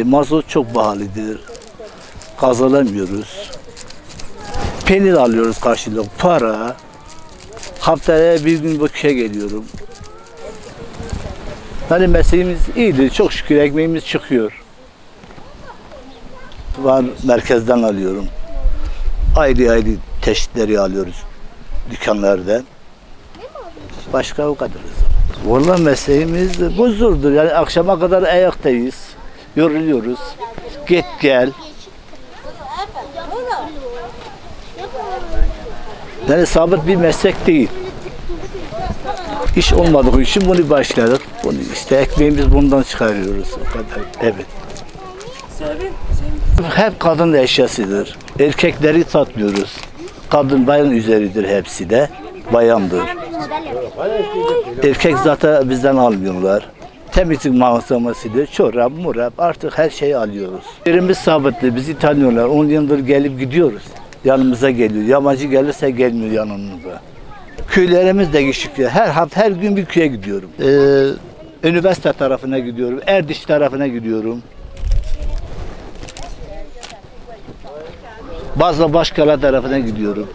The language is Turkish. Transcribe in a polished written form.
Mazot çok pahalıdır. Kazanamıyoruz. Peynir alıyoruz karşılık, para. Haftaya bir gün bu köye geliyorum. Yani mesleğimiz iyidir, çok şükür ekmeğimiz çıkıyor. Ben merkezden alıyorum. Ayrı ayrı çeşitleri alıyoruz dükkanlardan. Başka o kadarız. Vallahi mesleğimiz bu zordur. Yani akşama kadar ayaktayız. Yoruluyoruz. Git gel. Yani sabit bir meslek değil. İş olmadığı için bunu başladık. Bunu işte ekmeğimiz bundan çıkarıyoruz. O kadar. Evet. Hep kadın eşyasıdır. Erkekleri satmıyoruz. Kadın bayan üzeridir hepsi de. Bayandır. Erkek zaten bizden almıyorlar. Temizlik malzemesidir. Çorap, murap artık her şeyi alıyoruz. Yerimiz sabitli. Bizi tanıyorlar. 10 yıldır gelip gidiyoruz. Yanımıza geliyor. Yabancı gelirse gelmiyor yanımıza. Köylerimiz de küçük. Her gün bir köye gidiyorum. Üniversite tarafına gidiyorum. Erdiş tarafına gidiyorum. Bazı başkalar tarafına gidiyorum.